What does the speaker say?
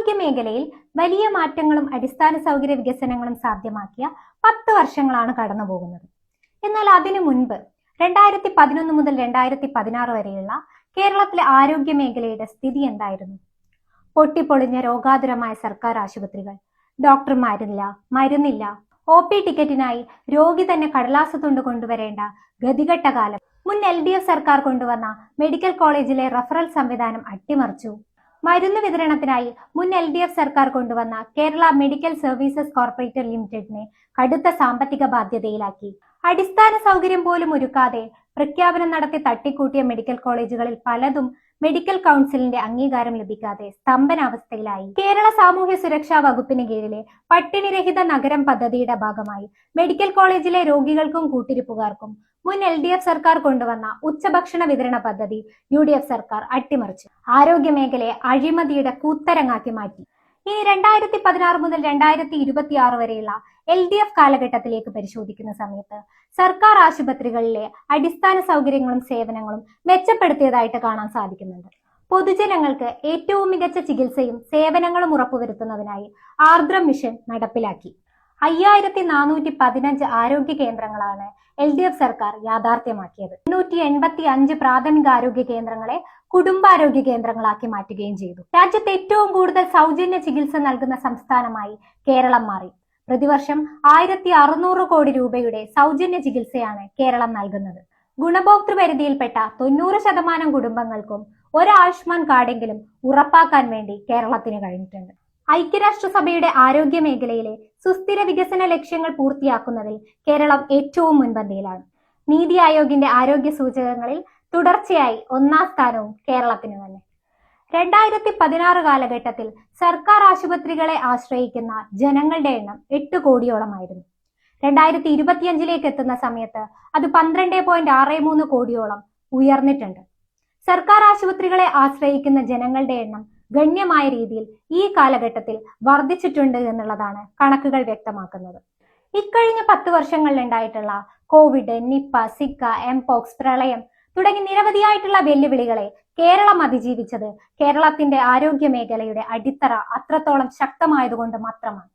ആരോഗ്യ മേഖലയിൽ വലിയ മാറ്റങ്ങളും അടിസ്ഥാന സൗകര്യ വികസനങ്ങളും സാധ്യമാക്കിയ 10 വർഷങ്ങളാണ് കടന്നുപോകുന്നത്. എന്നാൽ അതിനു മുൻപ് 2011 മുതൽ 2016 വരെയുള്ള കേരളത്തിലെ ആരോഗ്യ മേഖലയുടെ സ്ഥിതി എന്തായിരുന്നു? പൊട്ടിപ്പൊളിഞ്ഞ രോഗാതുരമായ സർക്കാർ ആശുപത്രികൾ, ഡോക്ടർമാരില്ല, മരുന്നില്ല, OP ടിക്കറ്റിനായി രോഗി തന്നെ കടലാസ തുണ്ട് കൊണ്ടുവരേണ്ട ഗതികെട്ട കാലം. മുൻ LDF സർക്കാർ കൊണ്ടുവന്ന മെഡിക്കൽ കോളേജിലെ റഫറൽ സംവിധാനം അട്ടിമറിച്ചു. മരുന്ന് വിതരണത്തിനായി മുൻ LDF സർക്കാർ കൊണ്ടുവന്ന കേരള മെഡിക്കൽ സർവീസസ് കോർപ്പറേറ്റ് ലിമിറ്റഡിനെ കടുത്ത സാമ്പത്തിക ബാധ്യതയിലാക്കി. അടിസ്ഥാന സൗകര്യം പോലും ഒരുക്കാതെ പ്രഖ്യാപനം നടത്തി തട്ടിക്കൂട്ടിയ മെഡിക്കൽ കോളേജുകളിൽ പലതും മെഡിക്കൽ കൗൺസിലിന്റെ അംഗീകാരം ലഭിക്കാതെ സ്തംഭനാവസ്ഥയിലായി. കേരള സാമൂഹ്യ സുരക്ഷാ വകുപ്പിന് കീഴിലെ പട്ടിണിരഹിത നഗരം പദ്ധതിയുടെ ഭാഗമായി മെഡിക്കൽ കോളേജിലെ രോഗികൾക്കും കൂട്ടിരിപ്പുകാർക്കും മുൻ LDF സർക്കാർ കൊണ്ടുവന്ന ഉച്ചഭക്ഷണ വിതരണ പദ്ധതി UDF സർക്കാർ അട്ടിമറിച്ചു. ആരോഗ്യ മേഖലയെ അഴിമതിയുടെ കൂത്തരങ്ങാക്കി മാറ്റി. ഇനി 2016 മുതൽ 2026 വരെയുള്ള LDF കാലഘട്ടത്തിലേക്ക് പരിശോധിക്കുന്ന സമയത്ത് സർക്കാർ ആശുപത്രികളിലെ അടിസ്ഥാന സൗകര്യങ്ങളും സേവനങ്ങളും മെച്ചപ്പെടുത്തിയതായിട്ട് കാണാൻ സാധിക്കുന്നുണ്ട്. പൊതുജനങ്ങൾക്ക് ഏറ്റവും മികച്ച ചികിത്സയും സേവനങ്ങളും ഉറപ്പുവരുത്തുന്നതിനായി ആർദ്രം മിഷൻ നടപ്പിലാക്കി. 5415 ആരോഗ്യ കേന്ദ്രങ്ങളാണ് LDF സർക്കാർ യാഥാർത്ഥ്യമാക്കിയത്. 385 പ്രാഥമിക ആരോഗ്യ കേന്ദ്രങ്ങളെ കുടുംബാരോഗ്യ കേന്ദ്രങ്ങളാക്കി മാറ്റുകയും ചെയ്തു. രാജ്യത്ത് ഏറ്റവും കൂടുതൽ സൗജന്യ ചികിത്സ നൽകുന്ന സംസ്ഥാനമായി കേരളം മാറി. പ്രതിവർഷം 1600 കോടി രൂപയുടെ സൗജന്യ ചികിത്സയാണ് കേരളം നൽകുന്നത്. ഗുണഭോക്തൃ പരിധിയിൽപ്പെട്ട 90% കുടുംബങ്ങൾക്കും ഒരു ആയുഷ്മാൻ കാർഡെങ്കിലും ഉറപ്പാക്കാൻ വേണ്ടി കേരളത്തിന് കഴിഞ്ഞിട്ടുണ്ട്. ഐക്യരാഷ്ട്രസഭയുടെ ആരോഗ്യ മേഖലയിലെ സുസ്ഥിര വികസന ലക്ഷ്യങ്ങൾ പൂർത്തിയാക്കുന്നതിൽ കേരളം ഏറ്റവും മുൻപന്തിയിലാണ്. നീതി ആയോഗിന്റെ ആരോഗ്യ സൂചകങ്ങളിൽ തുടർച്ചയായി 1ാം സ്ഥാനവും കേരളത്തിന് തന്നെ. 2016 കാലഘട്ടത്തിൽ സർക്കാർ ആശുപത്രികളെ ആശ്രയിക്കുന്ന ജനങ്ങളുടെ എണ്ണം 8 കോടിയോളമായിരുന്നു. 2025 എത്തുന്ന സമയത്ത് അത് 12.63 കോടിയോളം ഉയർന്നിട്ടുണ്ട്. സർക്കാർ ആശുപത്രികളെ ആശ്രയിക്കുന്ന ജനങ്ങളുടെ എണ്ണം ഗണ്യമായ രീതിയിൽ ഈ കാലഘട്ടത്തിൽ വർദ്ധിച്ചിട്ടുണ്ട് എന്നുള്ളതാണ് കണക്കുകൾ വ്യക്തമാക്കുന്നത്. ഇക്കഴിഞ്ഞ 10 വർഷങ്ങളിൽ ഉണ്ടായിട്ടുള്ള കോവിഡ്, നിപ്പ, സിക്ക, എംപോക്സ്, പ്രളയം തുടങ്ങി നിരവധിയായിട്ടുള്ള വെല്ലുവിളികളെ കേരളം അതിജീവിച്ചത് കേരളത്തിന്റെ ആരോഗ്യ മേഖലയുടെ അടിത്തറ അത്രത്തോളം ശക്തമായതുകൊണ്ട് മാത്രമാണ്.